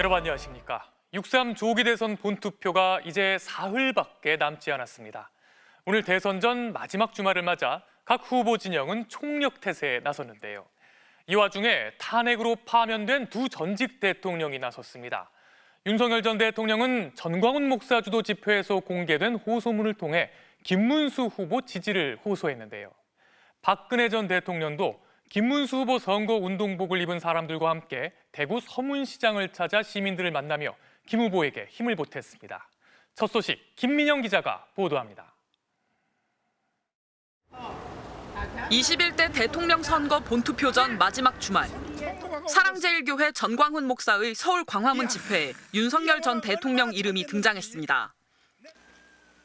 여러분 안녕하십니까. 6.3 조기 대선 본투표가 이제 사흘밖에 남지 않았습니다. 오늘 대선 전 마지막 주말을 맞아 각 후보 진영은 총력 태세에 나섰는데요. 이 와중에 탄핵으로 파면된 두 전직 대통령이 나섰습니다. 윤석열 전 대통령은 전광훈 목사 주도 집회에서 공개된 호소문을 통해 김문수 후보 지지를 호소했는데요. 박근혜 전 대통령도 김문수 후보 선거운동복을 입은 사람들과 함께 대구 서문시장을 찾아 시민들을 만나며 김 후보에게 힘을 보탰습니다. 첫 소식 김민영 기자가 보도합니다. 21대 대통령 선거 본투표 전 마지막 주말, 사랑제일교회 전광훈 목사의 서울 광화문 집회에 윤석열 전 대통령 이름이 등장했습니다.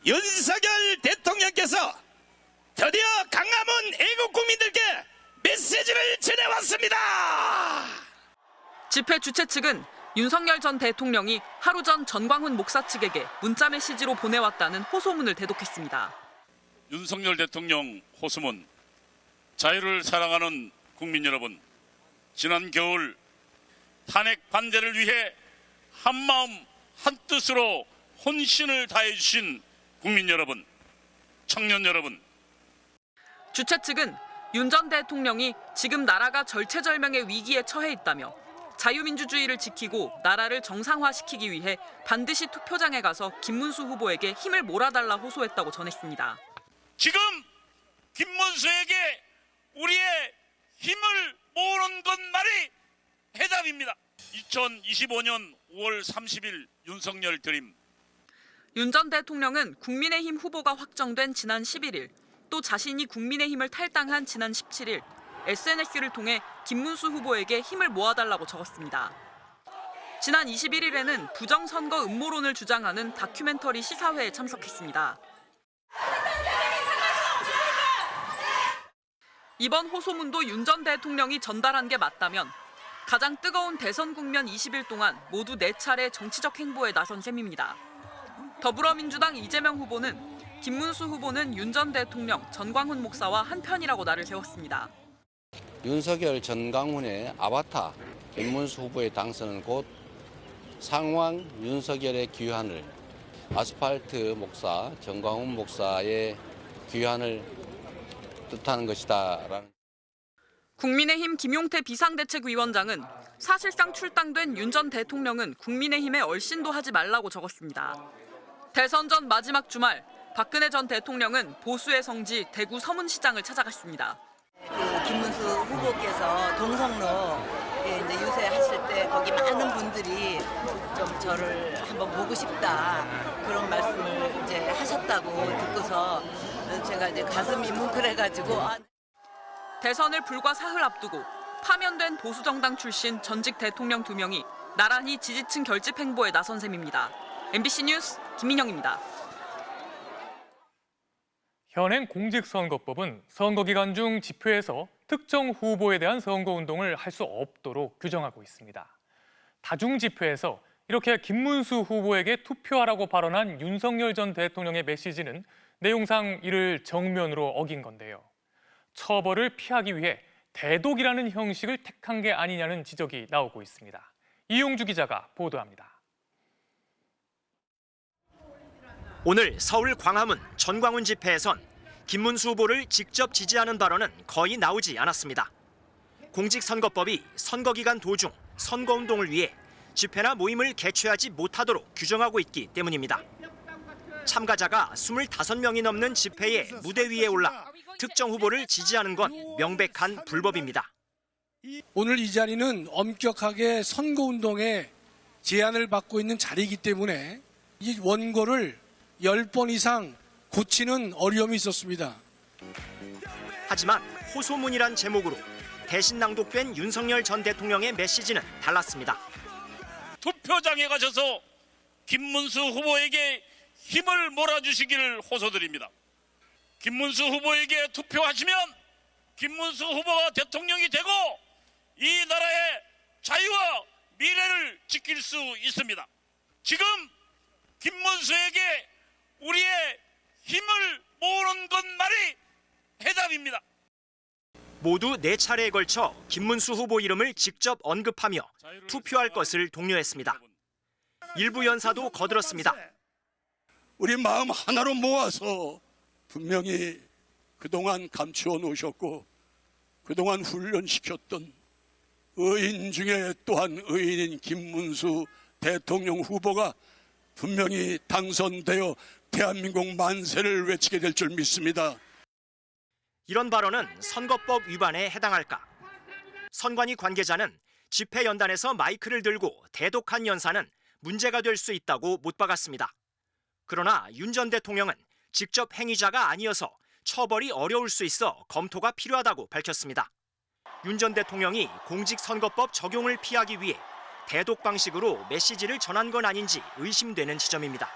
윤석열 대통령께서 드디어 강화문 애국 국민들께 메시지를 전해왔습니다. 집회 주최 측은 윤석열 전 대통령이 하루 전 전광훈 목사 측에게 문자 메시지로 보내왔다는 호소문을 대독했습니다. 윤석열 대통령 호소문, 자유를 사랑하는 국민 여러분, 지난 겨울 탄핵 반대를 위해 한마음 한뜻으로 혼신을 다해 주신 국민 여러분, 청년 여러분. 주최 측은 윤 전 대통령이 지금 나라가 절체절명의 위기에 처해 있다며 자유민주주의를 지키고 나라를 정상화시키기 위해 반드시 투표장에 가서 김문수 후보에게 힘을 몰아달라 호소했다고 전했습니다. 지금 김문수에게 우리의 힘을 모으는 것만이 해답입니다. 2025년 5월 30일 윤석열 드림. 윤 전 대통령은 국민의힘 후보가 확정된 지난 11일, 또 자신이 국민의힘을 탈당한 지난 17일, SNS를 통해 김문수 후보에게 힘을 모아달라고 적었습니다. 지난 21일에는 부정선거 음모론을 주장하는 다큐멘터리 시사회에 참석했습니다. 이번 호소문도 윤 전 대통령이 전달한 게 맞다면 가장 뜨거운 대선 국면 20일 동안 모두 4차례 정치적 행보에 나선 셈입니다. 더불어민주당 이재명 후보는 김문수 후보는 윤 전 대통령, 전광훈 목사와 한편이라고 나를 세웠습니다. 윤석열, 전광훈의 아바타 김문수 후보의 당선은 곧 상황 윤석열의 귀환을, 아스팔트 목사, 전광훈 목사의 귀환을 뜻하는 것이다라는. 국민의힘 김용태 비상대책위원장은 사실상 출당된 윤 전 대통령은 국민의힘에 얼씬도 하지 말라고 적었습니다. 대선 전 마지막 주말, 박근혜 전 대통령은 보수의 성지 대구 서문시장을 찾아갔습니다. 김문수 후보께서 동성로에 이제 유세하실 때 거기 많은 분들이 좀 저를 한번 보고 싶다 그런 말씀을 이제 하셨다고 듣고서 제가 이제 가슴이 뭉클해가지고. 대선을 불과 사흘 앞두고 파면된 보수정당 출신 전직 대통령 2명이 나란히 지지층 결집 행보에 나선 셈입니다. MBC 뉴스 김민영입니다. 현행 공직선거법은 선거기간 중 집회에서 특정 후보에 대한 선거운동을 할 수 없도록 규정하고 있습니다. 다중집회에서 이렇게 김문수 후보에게 투표하라고 발언한 윤석열 전 대통령의 메시지는 내용상 이를 정면으로 어긴 건데요. 처벌을 피하기 위해 대독이라는 형식을 택한 게 아니냐는 지적이 나오고 있습니다. 이용주 기자가 보도합니다. 오늘 서울 광화문 전광훈 집회에선 김문수 후보를 직접 지지하는 발언은 거의 나오지 않았습니다. 공직선거법이 선거기간 도중 선거운동을 위해 집회나 모임을 개최하지 못하도록 규정하고 있기 때문입니다. 참가자가 25명이 넘는 집회에 무대 위에 올라 특정 후보를 지지하는 건 명백한 불법입니다. 오늘 이 자리는 엄격하게 선거운동에 제한을 받고 있는 자리이기 때문에 이 원고를 10번 이상 고치는 어려움이 있었습니다. 하지만 호소문이란 제목으로 대신 낭독된 윤석열 전 대통령의 메시지는 달랐습니다. 투표장에 가셔서 김문수 후보에게 힘을 몰아주시기를 호소드립니다. 김문수 후보에게 투표하시면 김문수 후보가 대통령이 되고 이 나라의 자유와 미래를 지킬 수 있습니다. 지금 김문수에게 우리의 힘을 모으는 것만이 해답입니다. 모두 4차례에 걸쳐 김문수 후보 이름을 직접 언급하며 투표할 것을 독려했습니다. 일부 연사도 거들었습니다. 우리 마음 하나로 모아서 분명히 그동안 감추어 놓으셨고 그동안 훈련시켰던 의인 중에 또한 의인인 김문수 대통령 후보가 분명히 당선되어 대한민국 만세를 외치게 될 줄 믿습니다. 이런 발언은 선거법 위반에 해당할까? 선관위 관계자는 집회 연단에서 마이크를 들고 대독한 연사는 문제가 될 수 있다고 못 박았습니다. 그러나 윤 전 대통령은 직접 행위자가 아니어서 처벌이 어려울 수 있어 검토가 필요하다고 밝혔습니다. 윤 전 대통령이 공직선거법 적용을 피하기 위해 대독 방식으로 메시지를 전한 건 아닌지 의심되는 지점입니다.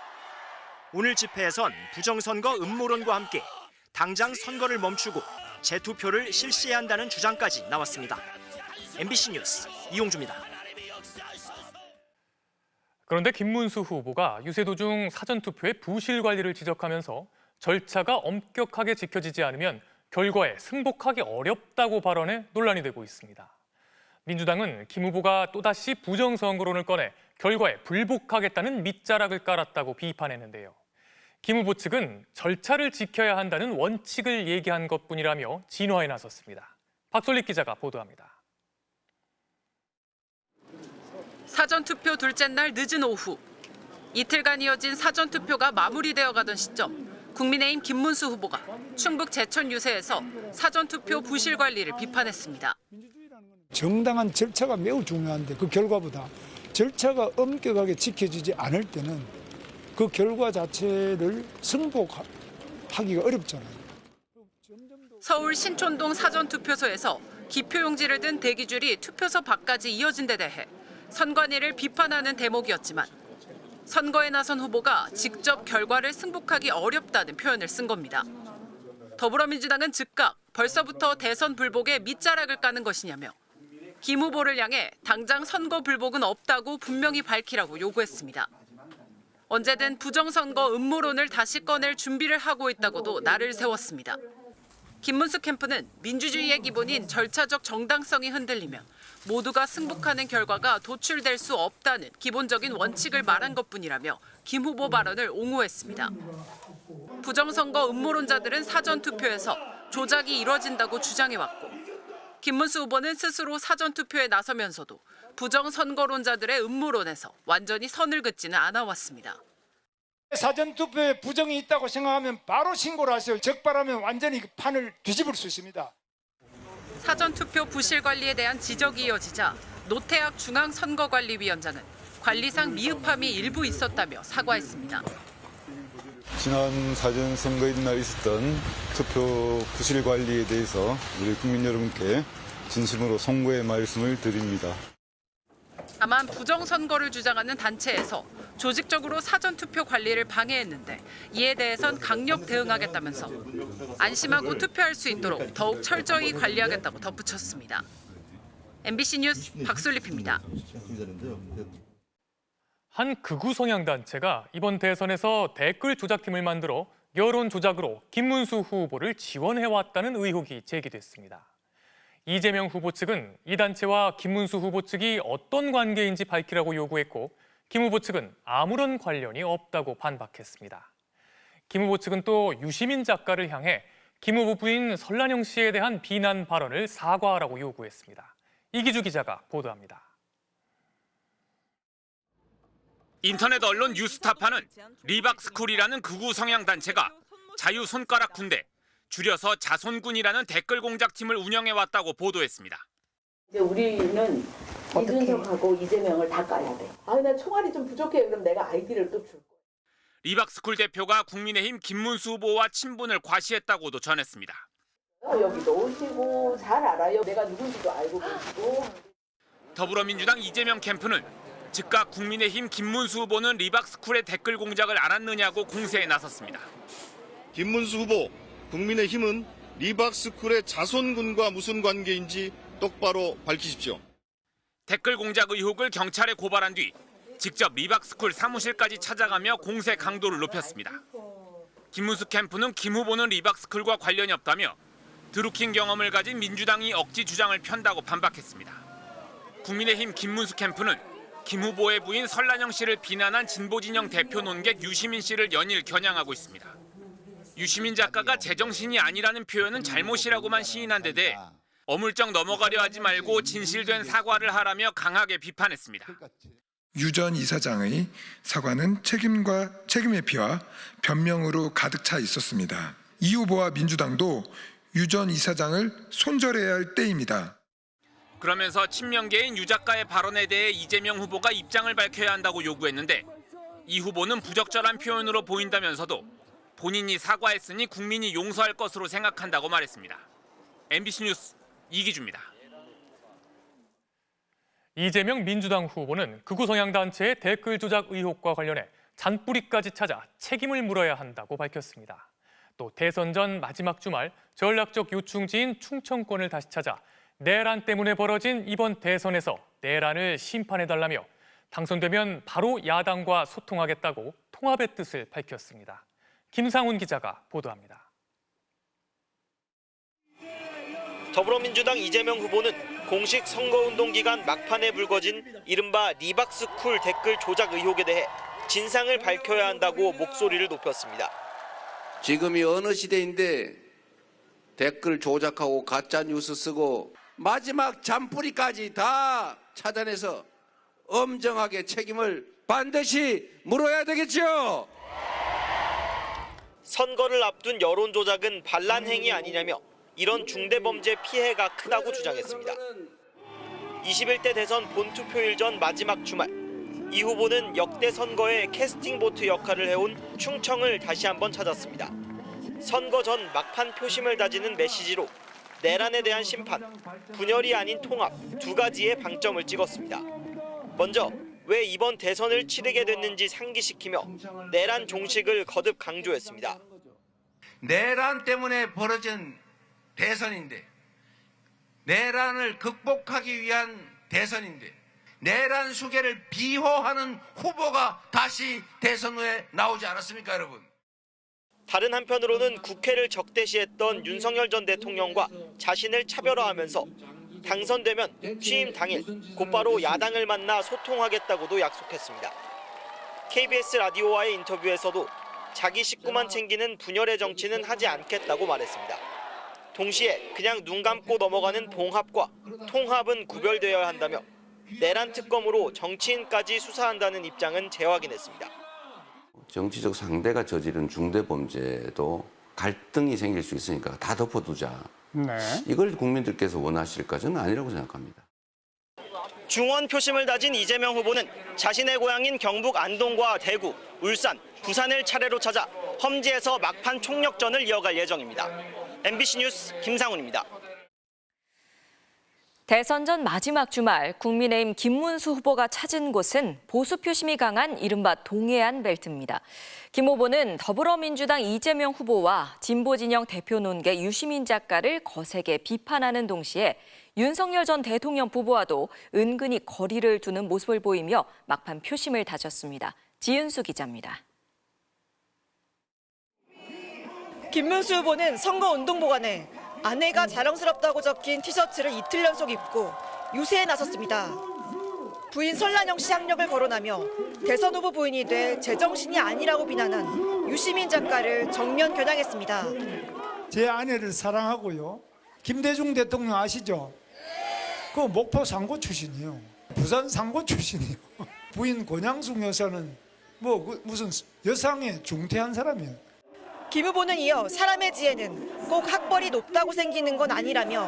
오늘 집회에선 부정선거 음모론과 함께 당장 선거를 멈추고 재투표를 실시해야 한다는 주장까지 나왔습니다. MBC 뉴스 이용주입니다. 그런데 김문수 후보가 유세 도중 사전투표의 부실 관리를 지적하면서 절차가 엄격하게 지켜지지 않으면 결과에 승복하기 어렵다고 발언해 논란이 되고 있습니다. 민주당은 김 후보가 또다시 부정선거론을 꺼내 결과에 불복하겠다는 밑자락을 깔았다고 비판했는데요. 김 후보 측은 절차를 지켜야 한다는 원칙을 얘기한 것뿐이라며 진화에 나섰습니다. 박솔릭 기자가 보도합니다. 사전투표 둘째 날 늦은 오후. 이틀간 이어진 사전투표가 마무리되어 가던 시점. 국민의힘 김문수 후보가 충북 제천 유세에서 사전투표 부실 관리를 비판했습니다. 정당한 절차가 매우 중요한데 그 결과보다 절차가 엄격하게 지켜지지 않을 때는 그 결과 자체를 승복하기가 어렵잖아요. 서울 신촌동 사전투표소에서 기표용지를 든 대기줄이 투표소 밖까지 이어진 데 대해 선관위를 비판하는 대목이었지만 선거에 나선 후보가 직접 결과를 승복하기 어렵다는 표현을 쓴 겁니다. 더불어민주당은 즉각 벌써부터 대선 불복에 밑자락을 까는 것이냐며 김 후보를 향해 당장 선거 불복은 없다고 분명히 밝히라고 요구했습니다. 언제든 부정선거 음모론을 다시 꺼낼 준비를 하고 있다고도 날을 세웠습니다. 김문수 캠프는 민주주의의 기본인 절차적 정당성이 흔들리면 모두가 승복하는 결과가 도출될 수 없다는 기본적인 원칙을 말한 것뿐이라며 김 후보 발언을 옹호했습니다. 부정선거 음모론자들은 사전투표에서 조작이 이뤄진다고 주장해왔고 김문수 후보는 스스로 사전투표에 나서면서도 부정선거론자들의 음모론에서 완전히 선을 긋지는 않아왔습니다. 사전투표에 부정이 있다고 생각하면 바로 신고를 하세요. 적발하면 완전히 판을 뒤집을 수 있습니다. 사전투표 부실 관리에 대한 지적이 이어지자 노태학 중앙선거관리위원장은 관리상 미흡함이 일부 있었다며 사과했습니다. 지난 사전 선거인 날 있었던 투표 부실 관리에 대해서 우리 국민 여러분께 진심으로 송구의 말씀을 드립니다. 다만 부정선거를 주장하는 단체에서 조직적으로 사전투표 관리를 방해했는데 이에 대해선 강력 대응하겠다면서 안심하고 투표할 수 있도록 더욱 철저히 관리하겠다고 덧붙였습니다. MBC 뉴스 박솔립입니다. 한 극우 성향 단체가 이번 대선에서 댓글 조작팀을 만들어 여론 조작으로 김문수 후보를 지원해왔다는 의혹이 제기됐습니다. 이재명 후보 측은 이 단체와 김문수 후보 측이 어떤 관계인지 밝히라고 요구했고 김 후보 측은 아무런 관련이 없다고 반박했습니다. 김 후보 측은 또 유시민 작가를 향해 김 후보 부인 설란영 씨에 대한 비난 발언을 사과하라고 요구했습니다. 이기주 기자가 보도합니다. 인터넷 언론 뉴스타파는 리박스쿨이라는 극우 성향 단체가 자유 손가락 군대, 줄여서 자손군이라는 댓글 공작팀을 운영해왔다고 보도했습니다. 이제 우리는 이준석하고 이재명을 다 까야 돼. 나 총알이 좀 부족해. 그럼 내가 아이디를 또 줄 거야. 리박스쿨 대표가 국민의힘 김문수 후보와 친분을 과시했다고도 전했습니다. 여기도 오시고 잘 알아요. 내가 누군지도 알고 계시고. 더불어민주당 이재명 캠프는 즉각 국민의힘 김문수 후보는 리박스쿨의 댓글 공작을 알았느냐고 공세에 나섰습니다. 김문수 후보, 국민의힘은 리박스쿨의 자손군과 무슨 관계인지 똑바로 밝히십시오. 댓글 공작 의혹을 경찰에 고발한 뒤 직접 리박스쿨 사무실까지 찾아가며 공세 강도를 높였습니다. 김문수 캠프는 김 후보는 리박스쿨과 관련이 없다며 드루킹 경험을 가진 민주당이 억지 주장을 편다고 반박했습니다. 국민의힘 김문수 캠프는 김 후보의 부인 설란영 씨를 비난한 진보진영 대표 논객 유시민 씨를 연일 겨냥하고 있습니다. 유시민 작가가 제정신이 아니라는 표현은 잘못이라고만 시인한 데 대해 어물쩍 넘어가려 하지 말고 진실된 사과를 하라며 강하게 비판했습니다. 유 전 이사장의 사과는 책임의 피와 변명으로 가득 차 있었습니다. 이 후보와 민주당도 유 전 이사장을 손절해야 할 때입니다. 그러면서 친명계인 유 작가의 발언에 대해 이재명 후보가 입장을 밝혀야 한다고 요구했는데 이 후보는 부적절한 표현으로 보인다면서도 본인이 사과했으니 국민이 용서할 것으로 생각한다고 말했습니다. MBC 뉴스 이기주입니다. 이재명 민주당 후보는 극우 성향 단체의 댓글 조작 의혹과 관련해 잔뿌리까지 찾아 책임을 물어야 한다고 밝혔습니다. 또 대선 전 마지막 주말 전략적 요충지인 충청권을 다시 찾아 내란 때문에 벌어진 이번 대선에서 내란을 심판해달라며 당선되면 바로 야당과 소통하겠다고 통합의 뜻을 밝혔습니다. 김상훈 기자가 보도합니다. 더불어민주당 이재명 후보는 공식 선거운동 기간 막판에 불거진 이른바 리박스쿨 댓글 조작 의혹에 대해 진상을 밝혀야 한다고 목소리를 높였습니다. 지금이 어느 시대인데 댓글 조작하고 가짜 뉴스 쓰고 마지막 잔뿌리까지 다 찾아내서 엄정하게 책임을 반드시 물어야 되겠죠. 선거를 앞둔 여론 조작은 반란 행위 아니냐며 이런 중대범죄 피해가 크다고 주장했습니다. 21대 대선 본투표일 전 마지막 주말, 이 후보는 역대 선거의 캐스팅 보트 역할을 해온 충청을 다시 한번 찾았습니다. 선거 전 막판 표심을 다지는 메시지로 내란에 대한 심판, 분열이 아닌 통합 두 가지의 방점을 찍었습니다. 먼저 왜 이번 대선을 치르게 됐는지 상기시키며 내란 종식을 거듭 강조했습니다. 내란 때문에 벌어진 대선인데, 내란을 극복하기 위한 대선인데, 내란 수계를 비호하는 후보가 다시 대선 후에 나오지 않았습니까, 여러분? 다른 한편으로는 국회를 적대시했던 윤석열 전 대통령과 자신을 차별화하면서 당선되면 취임 당일 곧바로 야당을 만나 소통하겠다고도 약속했습니다. KBS 라디오와의 인터뷰에서도 자기 식구만 챙기는 분열의 정치는 하지 않겠다고 말했습니다. 동시에 그냥 눈 감고 넘어가는 봉합과 통합은 구별되어야 한다며 내란 특검으로 정치인까지 수사한다는 입장은 재확인했습니다. 정치적 상대가 저지른 중대범죄도 갈등이 생길 수 있으니까 다 덮어두자. 이걸 국민들께서 원하실까? 저는 아니라고 생각합니다. 중원 표심을 다진 이재명 후보는 자신의 고향인 경북 안동과 대구, 울산, 부산을 차례로 찾아 험지에서 막판 총력전을 이어갈 예정입니다. MBC 뉴스 김상훈입니다. 대선 전 마지막 주말 국민의힘 김문수 후보가 찾은 곳은 보수 표심이 강한 이른바 동해안 벨트입니다. 김 후보는 더불어민주당 이재명 후보와 진보진영 대표 논객 유시민 작가를 거세게 비판하는 동시에 윤석열 전 대통령 부부와도 은근히 거리를 두는 모습을 보이며 막판 표심을 다졌습니다. 지윤수 기자입니다. 김문수 후보는 선거운동복안에 아내가 자랑스럽다고 적힌 티셔츠를 이틀 연속 입고 유세에 나섰습니다. 부인 설란영 씨 학력을 거론하며 대선 후보 부인이 돼 제정신이 아니라고 비난한 유시민 작가를 정면 겨냥했습니다. 제 아내를 사랑하고요. 김대중 대통령 아시죠? 그 목포 상고 출신이요. 부산 상고 출신이요. 부인 권양숙 여사는 무슨 여상의 중퇴한 사람이에요. 김 후보는 이어 사람의 지혜는 꼭 학벌이 높다고 생기는 건 아니라며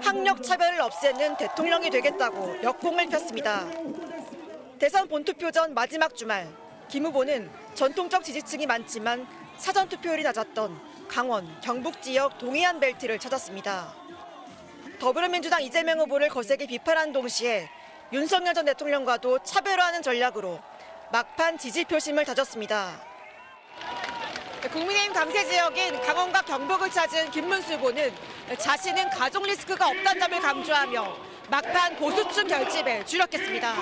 학력 차별을 없애는 대통령이 되겠다고 역공을 폈습니다. 대선 본투표 전 마지막 주말, 김 후보는 전통적 지지층이 많지만 사전투표율이 낮았던 강원, 경북 지역 동해안 벨트를 찾았습니다. 더불어민주당 이재명 후보를 거세게 비판한 동시에 윤석열 전 대통령과도 차별화하는 전략으로 막판 지지 표심을 다졌습니다. 국민의힘 강세 지역인 강원과 경북을 찾은 김문수 후보는 자신은 가족 리스크가 없다는 점을 강조하며 막판 보수층 결집에 주력했습니다.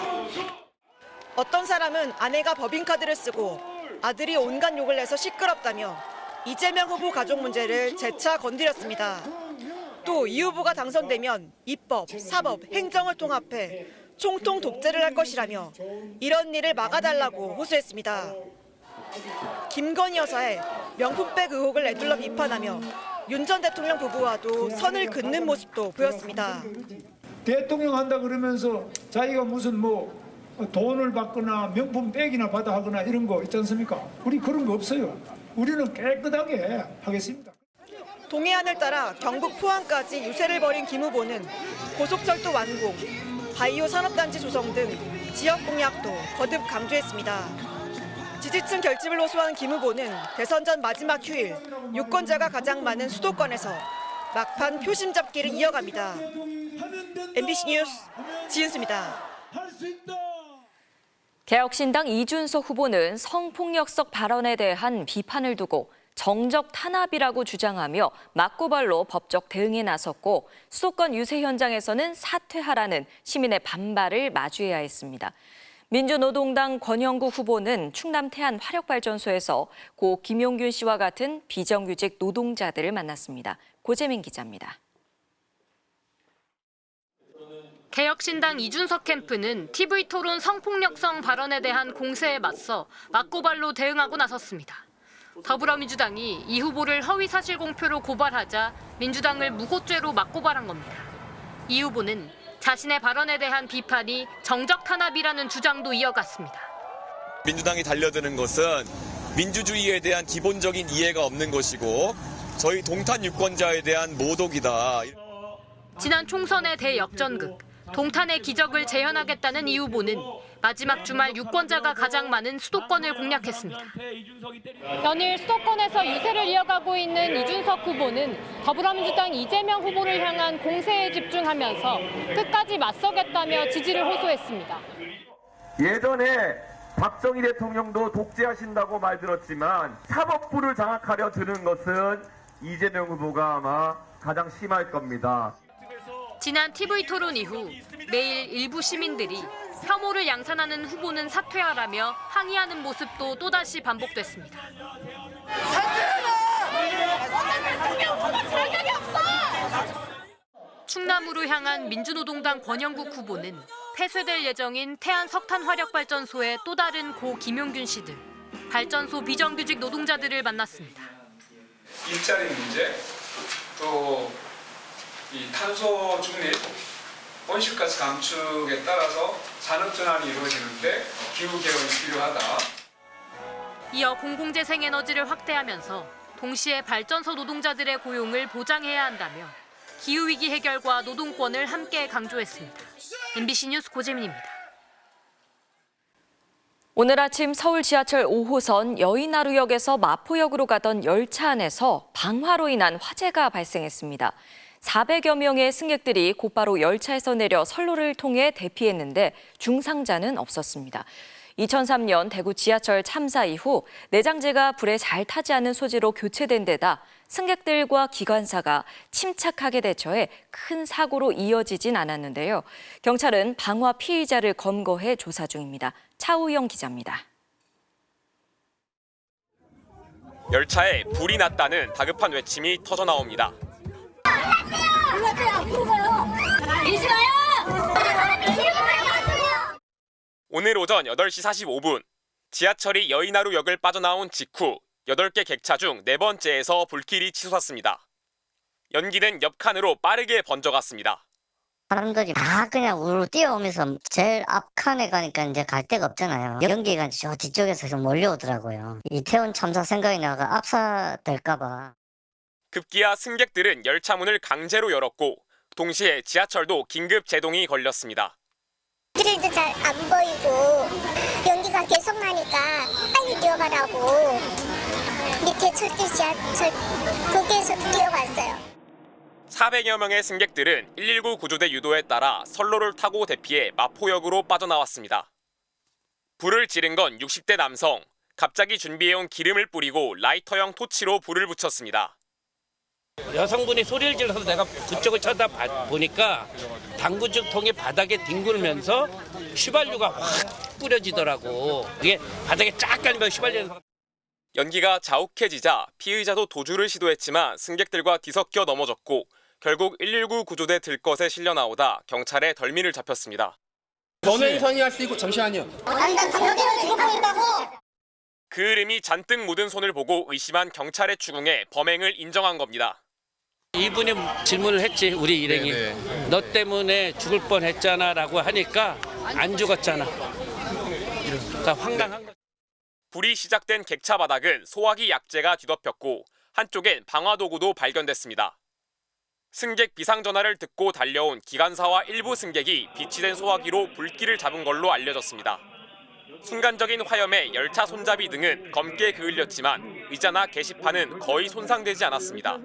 어떤 사람은 아내가 법인카드를 쓰고 아들이 온갖 욕을 내서 시끄럽다며 이재명 후보 가족 문제를 재차 건드렸습니다. 또 이 후보가 당선되면 입법, 사법, 행정을 통합해 총통 독재를 할 것이라며 이런 일을 막아달라고 호소했습니다. 김건희 여사의 명품백 의혹을 내둘러 비판하며 윤 전 대통령 부부와도 선을 긋는 모습도 보였습니다. 대통령 한다 그러면서 자기가 무슨 뭐 돈을 받거나 명품백이나 받아 하거나 이런 거 있지 않습니까? 우리 그런 거 없어요. 우리는 깨끗하게 하겠습니다. 동해안을 따라 경북 포항까지 유세를 벌인 김 후보는 고속철도 완공, 바이오 산업단지 조성 등 지역 공약도 거듭 강조했습니다. 지지층 결집을 호소한 김 후보는 대선 전 마지막 휴일 유권자가 가장 많은 수도권에서 막판 표심 잡기를 이어갑니다. MBC 뉴스 지은수입니다. 개혁신당 이준석 후보는 성폭력성 발언에 대한 비판을 두고 정적 탄압이라고 주장하며 맞고발로 법적 대응에 나섰고 수도권 유세 현장에서는 사퇴하라는 시민의 반발을 마주해야 했습니다. 민주노동당 권영구 후보는 충남 태안 화력발전소에서 고 김용균 씨와 같은 비정규직 노동자들을 만났습니다. 고재민 기자입니다. 개혁신당 이준석 캠프는 TV토론 성폭력성 발언에 대한 공세에 맞서 맞고발로 대응하고 나섰습니다. 더불어민주당이 이 후보를 허위사실 공표로 고발하자 민주당을 무고죄로 맞고발한 겁니다. 이 후보는 자신의 발언에 대한 비판이 정적 탄압이라는 주장도 이어갔습니다. 민주당이 달려드는 것은 민주주의에 대한 기본적인 이해가 없는 것이고 저희 동탄 유권자에 대한 모독이다. 지난 총선의 대역전극, 동탄의 기적을 재현하겠다는 이 후보는 마지막 주말 유권자가 가장 많은 수도권을 공략했습니다. 연일 수도권에서 유세를 이어가고 있는 이준석 후보는 더불어민주당 이재명 후보를 향한 공세에 집중하면서 끝까지 맞서겠다며 지지를 호소했습니다. 예전에 박정희 대통령도 독재하신다고 말 들었지만 사법부를 장악하려 드는 것은 이재명 후보가 아마 가장 심할 겁니다. 지난 TV토론 이후 매일 일부 시민들이 혐오를 양산하는 후보는 사퇴하라며 항의하는 모습도 또다시 반복됐습니다. 충남으로 향한 민주노동당 권영국 후보는 폐쇄될 예정인 태안 석탄화력발전소의 또 다른 고 김용균 씨들, 발전소 비정규직 노동자들을 만났습니다. 일자리 문제, 또 이 탄소 중립, 온실가스 감축에 따라서 산업 전환이 이루어지는데 기후 개혁이 필요하다. 이어 공공재생에너지를 확대하면서 동시에 발전소 노동자들의 고용을 보장해야 한다며 기후위기 해결과 노동권을 함께 강조했습니다. MBC 뉴스 고재민입니다. 오늘 아침 서울 지하철 5호선 여의나루역에서 마포역으로 가던 열차 안에서 방화로 인한 화재가 발생했습니다. 400여 명의 승객들이 곧바로 열차에서 내려 선로를 통해 대피했는데 중상자는 없었습니다. 2003년 대구 지하철 참사 이후 내장재가 불에 잘 타지 않은 소재로 교체된 데다 승객들과 기관사가 침착하게 대처해 큰 사고로 이어지진 않았는데요. 경찰은 방화 피의자를 검거해 조사 중입니다. 차우영 기자입니다. 열차에 불이 났다는 다급한 외침이 터져 나옵니다. 오늘 오전 8시 45분, 지하철이 여의나루역을 빠져나온 직후 8개 객차 중 4번째에서 불길이 치솟았습니다. 연기는 옆 칸으로 빠르게 번져갔습니다. 사람들이 다 그냥 우르르 뛰어오면서 제일 앞칸에 가니까 이제 갈 데가 없잖아요. 연기가 저 뒤쪽에서 좀 몰려오더라고요. 이태원 참사 생각이 나가 압사될까 봐. 급기야 승객들은 열차 문을 강제로 열었고 동시에 지하철도 긴급 제동이 걸렸습니다. 길도 잘 안 보이고 연기가 계속 나니까 빨리 뛰어가라고 밑에 철길 지하철 거기에서 뛰어갔어요. 400여 명의 승객들은 119 구조대 유도에 따라 선로를 타고 대피해 마포역으로 빠져나왔습니다. 불을 지른 건 60대 남성. 갑자기 준비해온 기름을 뿌리고 라이터형 토치로 불을 붙였습니다. 여성분이 소리를 질러서 내가 그쪽을 쳐다보니까 당구죽통이 바닥에 뒹굴면서 휘발유가 확 뿌려지더라고. 이게 바닥에 쫙 깔리면 휘발유가. 연기가 자욱해지자 피의자도 도주를 시도했지만 승객들과 뒤섞여 넘어졌고 결국 119 구조대 들것에 실려 나오다 경찰에 덜미를 잡혔습니다. 전화를 선의할 수 있고 잠시만요. 그 이름이 잔뜩 묻은 손을 보고 의심한 경찰의 추궁에 범행을 인정한 겁니다. 이분이 질문을 했지, 우리 일행이. 너 때문에 죽을 뻔했잖아 라고 하니까 안 죽었잖아. 그러니까 황당한 거죠. 불이 시작된 객차 바닥은 소화기 약재가 뒤덮였고 한쪽엔 방화도구도 발견됐습니다. 승객 비상전화를 듣고 달려온 기관사와 일부 승객이 비치된 소화기로 불길을 잡은 걸로 알려졌습니다. 순간적인 화염에 열차 손잡이 등은 검게 그을렸지만 의자나 게시판은 거의 손상되지 않았습니다.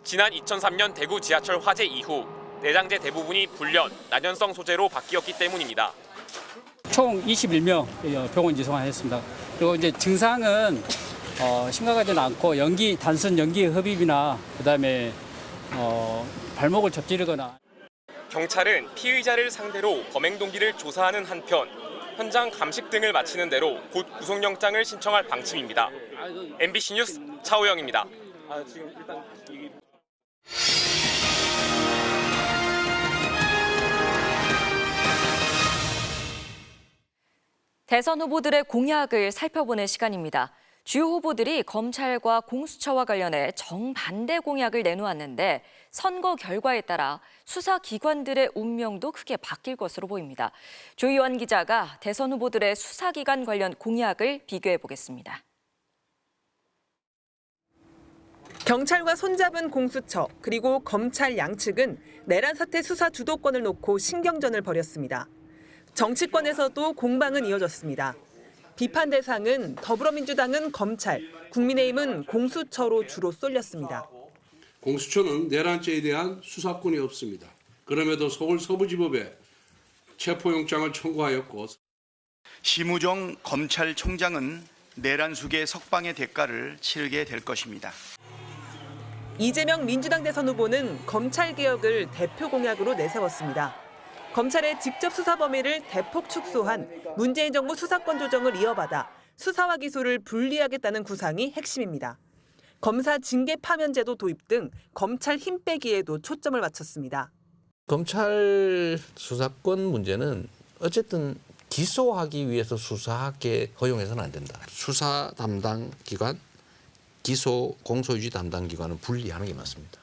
지난 2003년 대구 지하철 화재 이후 내장재 대부분이 불련, 난연성 소재로 바뀌었기 때문입니다. 총 21명 병원 이송했습니다. 그리고 이제 증상은 심각하지는 않고 단순 연기 흡입이나 그다음에 발목을 접지르거나. 경찰은 피의자를 상대로 범행 동기를 조사하는 한편 현장 감식 등을 마치는 대로 곧 구속영장을 신청할 방침입니다. MBC 뉴스 차호영입니다. 대선 후보들의 공약을 살펴보는 시간입니다. 주요 후보들이 검찰과 공수처와 관련해 정반대 공약을 내놓았는데 선거 결과에 따라 수사기관들의 운명도 크게 바뀔 것으로 보입니다. 조희원 기자가 대선 후보들의 수사기관 관련 공약을 비교해 보겠습니다. 경찰과 손잡은 공수처 그리고 검찰 양측은 내란 사태 수사 주도권을 놓고 신경전을 벌였습니다. 정치권에서도 공방은 이어졌습니다. 비판 대상은 더불어민주당은 검찰, 국민의힘은 공수처로 주로 쏠렸습니다. 공수처는 내란죄에 대한 수사권이 없습니다. 그럼에도 서울 서부지법에 체포영장을 청구하였고 심우정 검찰총장은 내란 수계 석방의 대가를 치르게 될 것입니다. 이재명 민주당 대선 후보는 검찰개혁을 대표 공약으로 내세웠습니다. 검찰의 직접 수사 범위를 대폭 축소한 문재인 정부 수사권 조정을 이어받아 수사와 기소를 분리하겠다는 구상이 핵심입니다. 검사 징계 파면제도 도입 등 검찰 힘 빼기에도 초점을 맞췄습니다. 검찰 수사권 문제는 어쨌든 기소하기 위해서 수사하게 허용해서는 안 된다. 수사 담당 기관, 기소 공소유지 담당 기관은 분리하는 게 맞습니다.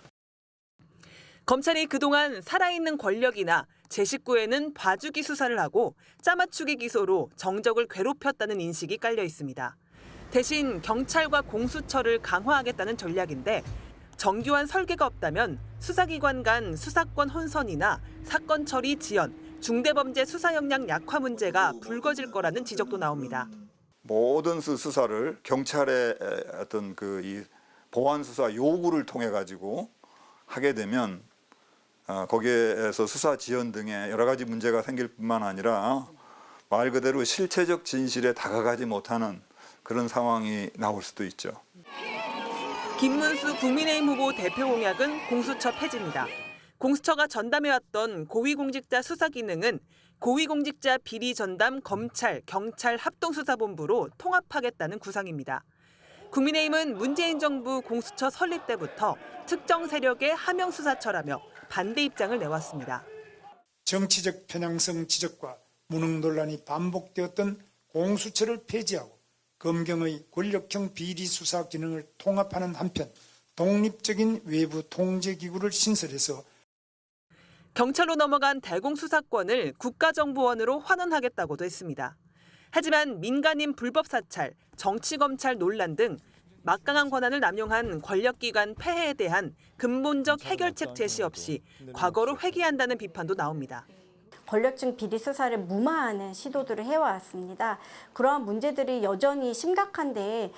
검찰이 그동안 살아있는 권력이나 제 식구에는 봐주기 수사를 하고 짜맞추기 기소로 정적을 괴롭혔다는 인식이 깔려 있습니다. 대신 경찰과 공수처를 강화하겠다는 전략인데 정교한 설계가 없다면 수사기관 간 수사권 혼선이나 사건 처리 지연, 중대범죄 수사 역량 약화 문제가 불거질 거라는 지적도 나옵니다. 모든 수사를 경찰의 어떤 이 보안 수사 요구를 통해 가지고 하게 되면 거기에서 수사 지연 등의 여러 가지 문제가 생길 뿐만 아니라 말 그대로 실체적 진실에 다가가지 못하는 그런 상황이 나올 수도 있죠. 김문수 국민의힘 후보 대표 공약은 공수처 폐지입니다. 공수처가 전담해왔던 고위공직자 수사 기능은 고위공직자 비리 전담 검찰, 경찰 합동수사본부로 통합하겠다는 구상입니다. 국민의힘은 문재인 정부 공수처 설립 때부터 특정 세력의 하명수사처라며 반대 입장을 내왔습니다. 정치적 편향성 지적과 무능 논란이 반복되었던 공수처를 폐지하고 검경의 권력형 비리 수사 기능을 통합하는 한편 독립적인 외부 통제기구를 신설해서 경찰로 넘어간 대공수사권을 국가정보원으로 환원하겠다고도 했습니다. 하지만 민간인 불법 사찰, 정치검찰 논란 등 막강한 권한을 남용한 권력기관 폐해에 대한 근본적 해결책 제시 없이 과거로 회귀한다는 비판도 나옵니다. 권력층 비리 수사를 무마하는 시도들을 해왔습니다. 그러한 문제들이 여전히 심각한데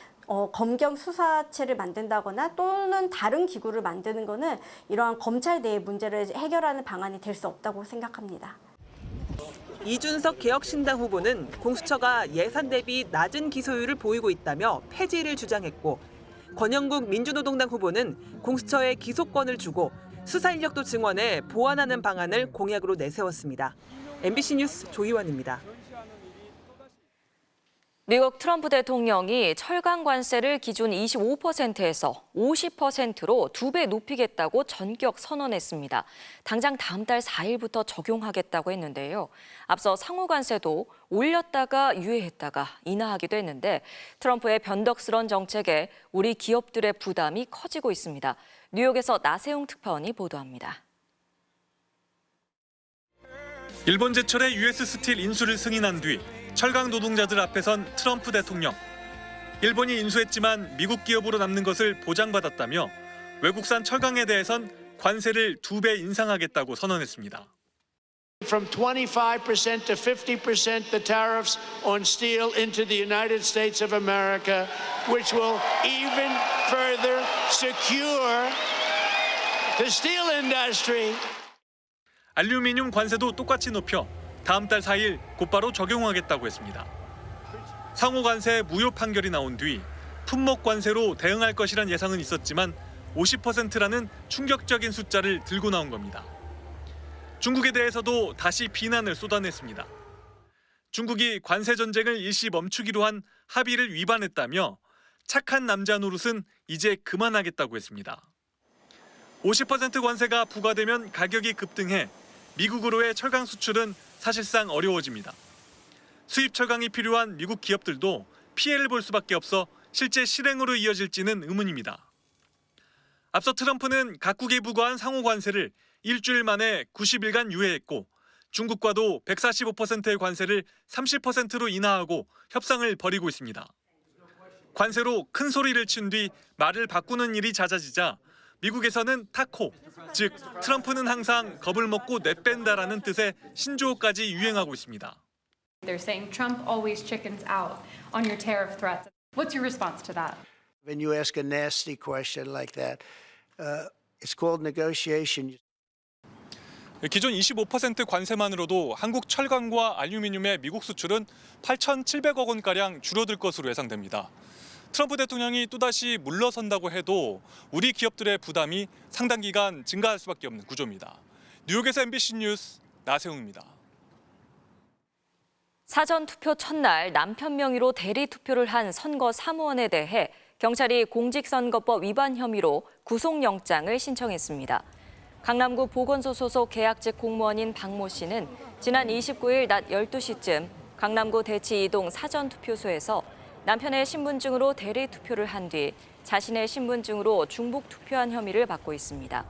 검경 수사체를 만든다거나 또는 다른 기구를 만드는 것은 이러한 검찰 내의 문제를 해결하는 방안이 될 수 없다고 생각합니다. 이준석 개혁신당 후보는 공수처가 예산 대비 낮은 기소율을 보이고 있다며 폐지를 주장했고 권영국 민주노동당 후보는 공수처에 기소권을 주고 수사 인력도 증원해 보완하는 방안을 공약으로 내세웠습니다. MBC 뉴스 조희원입니다. 미국 트럼프 대통령이 철강 관세를 기존 25%에서 50%로 2배 높이겠다고 전격 선언했습니다. 당장 다음 달 4일부터 적용하겠다고 했는데요. 앞서 상호 관세도 올렸다가 유예했다가 인하하기도 했는데 트럼프의 변덕스런 정책에 우리 기업들의 부담이 커지고 있습니다. 뉴욕에서 나세웅 특파원이 보도합니다. 일본 제철의 US 스틸 인수를 승인한 뒤 철강 노동자들 앞에 선 트럼프 대통령. 일본이 인수했지만 미국 기업으로 남는 것을 보장받았다며 외국산 철강에 대해선 관세를 2배 인상하겠다고 선언했습니다. From 25% to 50% the tariffs on steel into the United States of America, which will even further secure the steel industry. 알루미늄 관세도 똑같이 높여 다음 달 4일 곧바로 적용하겠다고 했습니다. 상호 관세 무효 판결이 나온 뒤 품목 관세로 대응할 것이란 예상은 있었지만 50%라는 충격적인 숫자를 들고 나온 겁니다. 중국에 대해서도 다시 비난을 쏟아냈습니다. 중국이 관세 전쟁을 일시 멈추기로 한 합의를 위반했다며 착한 남자 노릇은 이제 그만하겠다고 했습니다. 50% 관세가 부과되면 가격이 급등해 미국으로의 철강 수출은 사실상 어려워집니다. 수입 철강이 필요한 미국 기업들도 피해를 볼 수밖에 없어 실제 실행으로 이어질지는 의문입니다. 앞서 트럼프는 각국에 부과한 상호 관세를 일주일 만에 90일간 유예했고 중국과도 145%의 관세를 30%로 인하하고 협상을 벌이고 있습니다. 관세로 큰 소리를 친 뒤 말을 바꾸는 일이 잦아지자 미국에서는 타코, 즉 트럼프는 항상 겁을 먹고 내뺀다라는 뜻의 신조어까지 유행하고 있습니다. They're saying Trump always chickens out on your tariff threats. What's your response to that? When you ask a nasty question like that, it's called negotiation. 기존 25% 관세만으로도 한국 철강과 알루미늄의 미국 수출은 8,700억 원가량 줄어들 것으로 예상됩니다. 트럼프 대통령이 또다시 물러선다고 해도 우리 기업들의 부담이 상당 기간 증가할 수밖에 없는 구조입니다. 뉴욕에서 MBC 뉴스 나세웅입니다. 사전투표 첫날 남편 명의로 대리투표를 한 선거 사무원에 대해 경찰이 공직선거법 위반 혐의로 구속영장을 신청했습니다. 강남구 보건소 소속 계약직 공무원인 박모 씨는 지난 29일 낮 12시쯤 강남구 대치 2동 사전투표소에서 남편의 신분증으로 대리투표를 한 뒤 자신의 신분증으로 중복투표한 혐의를 받고 있습니다.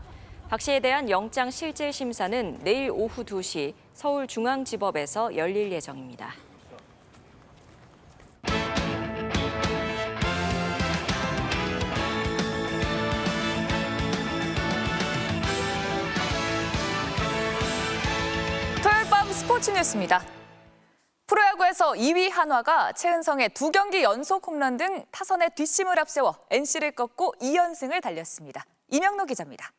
박 씨에 대한 영장 실질 심사는 내일 오후 2시 서울중앙지법에서 열릴 예정입니다. 토요일 밤 스포츠 뉴스입니다. 프로야구에서 2위 한화가 최은성의 2경기 연속 홈런 등 타선의 뒷심을 앞세워 NC를 꺾고 2연승을 달렸습니다. 이명록 기자입니다.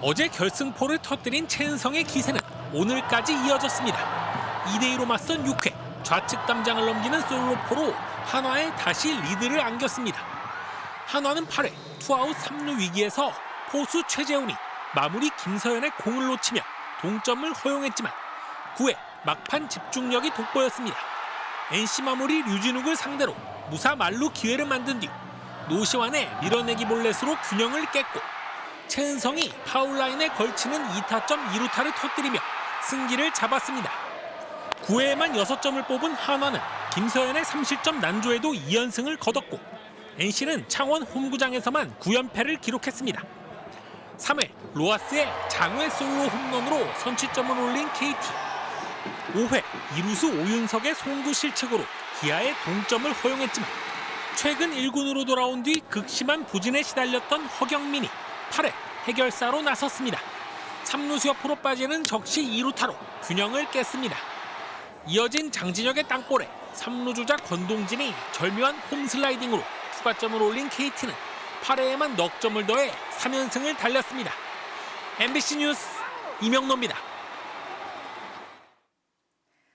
어제 결승포를 터뜨린 최은성의 기세는 오늘까지 이어졌습니다. 2대2로 맞선 6회 좌측 담장을 넘기는 솔로포로 한화에 다시 리드를 안겼습니다. 한화는 8회 투아웃 3루 위기에서 포수 최재훈이 마무리 김서현의 공을 놓치며 동점을 허용했지만 9회 막판 집중력이 돋보였습니다. NC 마무리 류진욱을 상대로 무사 만루 기회를 만든 뒤 노시환의 밀어내기 볼넷으로 균형을 깼고 최은성이 파울라인에 걸치는 2타점 2루타를 터뜨리며 승기를 잡았습니다. 9회에만 6점을 뽑은 한화는 김서현의 3실점 난조에도 2연승을 거뒀고 NC는 창원 홈구장에서만 9연패를 기록했습니다. 3회 로하스의 장외 솔로 홈런으로 선취점을 올린 KT. 5회 이루수 오윤석의 송구 실책으로 기아의 동점을 허용했지만 최근 1군으로 돌아온 뒤 극심한 부진에 시달렸던 허경민이 8회 해결사로 나섰습니다. 3루수 옆으로 빠지는 적시 2루타로 균형을 깼습니다. 이어진 장진혁의 땅볼에 3루 주자 권동진이 절묘한 홈슬라이딩으로 추가점을 올린 KT는 8회에만 넉 점을 더해 3연승을 달렸습니다. MBC 뉴스 이명노입니다.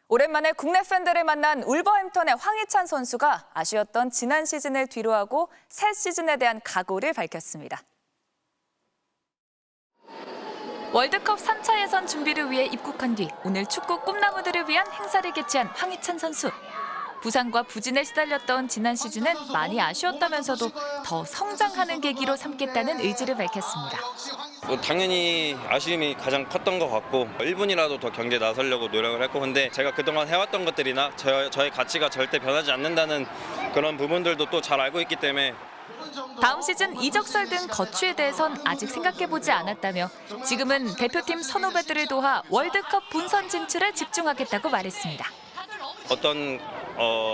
오랜만에 국내 팬들을 만난 울버햄턴의 황희찬 선수가 아쉬웠던 지난 시즌을 뒤로하고 새 시즌에 대한 각오를 밝혔습니다. 월드컵 3차 예선 준비를 위해 입국한 뒤 오늘 축구 꿈나무들을 위한 행사를 개최한 황희찬 선수. 부상과 부진에 시달렸던 지난 시즌은 많이 아쉬웠다면서도 더 성장하는 계기로 삼겠다는 의지를 밝혔습니다. 당연히 아쉬움이 가장 컸던 것 같고 1분이라도 더 경기에 나서려고 노력을 했고, 근데 제가 그동안 해왔던 것들이나 저의 가치가 절대 변하지 않는다는 그런 부분들도 또 잘 알고 있기 때문에 다음 시즌 이적설 등 거취에 대해선 아직 생각해보지 않았다며 지금은 대표팀 선후배들을 도와 월드컵 본선 진출에 집중하겠다고 말했습니다. 어떤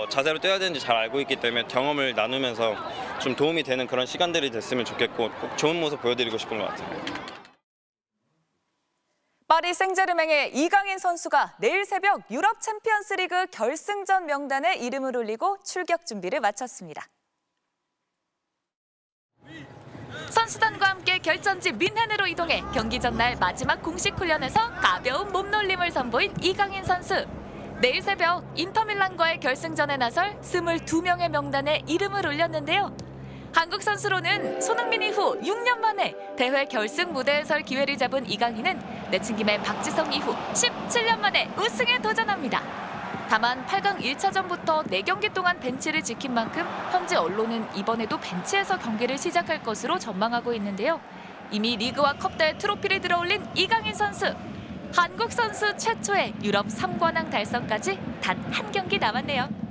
자세로 뛰어야 되는지 잘 알고 있기 때문에 경험을 나누면서 좀 도움이 되는 그런 시간들이 됐으면 좋겠고 꼭 좋은 모습 보여드리고 싶은 것 같아요. 파리 생제르맹의 이강인 선수가 내일 새벽 유럽 챔피언스리그 결승전 명단에 이름을 올리고 출격 준비를 마쳤습니다. 선수단과 함께 결전지 뮌헨으로 이동해 경기 전날 마지막 공식 훈련에서 가벼운 몸놀림을 선보인 이강인 선수. 내일 새벽 인터밀란과의 결승전에 나설 22명의 명단에 이름을 올렸는데요. 한국 선수로는 손흥민 이후 6년 만에 대회 결승 무대에 설 기회를 잡은 이강인은 내친김에 박지성 이후 17년 만에 우승에 도전합니다. 다만 8강 1차전부터 4경기 동안 벤치를 지킨 만큼 현지 언론은 이번에도 벤치에서 경기를 시작할 것으로 전망하고 있는데요. 이미 리그와 컵대회 트로피를 들어올린 이강인 선수. 한국 선수 최초의 유럽 3관왕 달성까지 단 한 경기 남았네요.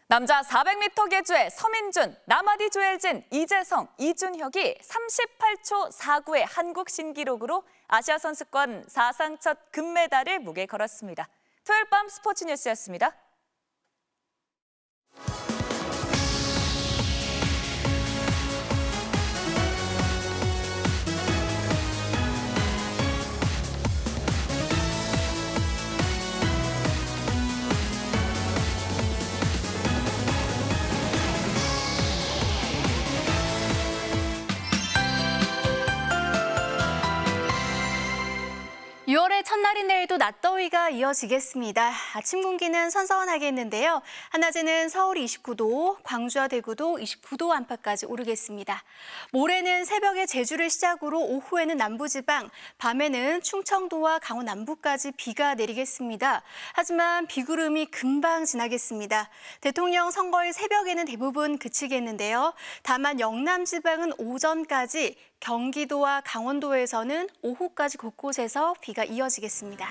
남자 400m 계주의 서민준, 남아디 조엘진, 이재성, 이준혁이 38초 49의 한국 신기록으로 아시아 선수권 사상 첫 금메달을 목에 걸었습니다. 토요일 밤 스포츠 뉴스였습니다. 첫날인 내일도 낮더위가 이어지겠습니다. 아침 공기는 선선하겠는데요. 한낮에는 서울이 29도, 광주와 대구도 29도 안팎까지 오르겠습니다. 모레는 새벽에 제주를 시작으로 오후에는 남부지방, 밤에는 충청도와 강원 남부까지 비가 내리겠습니다. 하지만 비구름이 금방 지나겠습니다. 대통령 선거일 새벽에는 대부분 그치겠는데요. 다만 영남지방은 오전까지, 경기도와 강원도에서는 오후까지 곳곳에서 비가 이어지겠습니다.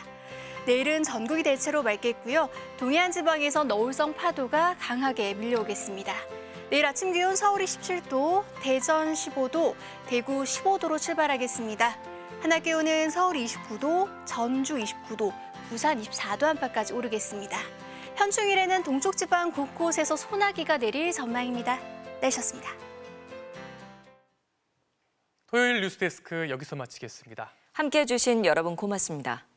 내일은 전국이 대체로 맑겠고요. 동해안 지방에서 너울성 파도가 강하게 밀려오겠습니다. 내일 아침 기온 서울이 17도, 대전 15도, 대구 15도로 출발하겠습니다. 한낮 기온은 서울이 29도, 전주 29도, 부산 24도 안팎까지 오르겠습니다. 현충일에는 동쪽 지방 곳곳에서 소나기가 내릴 전망입니다. 날씨였습니다. 토요일 뉴스데스크 여기서 마치겠습니다. 함께해 주신 여러분 고맙습니다.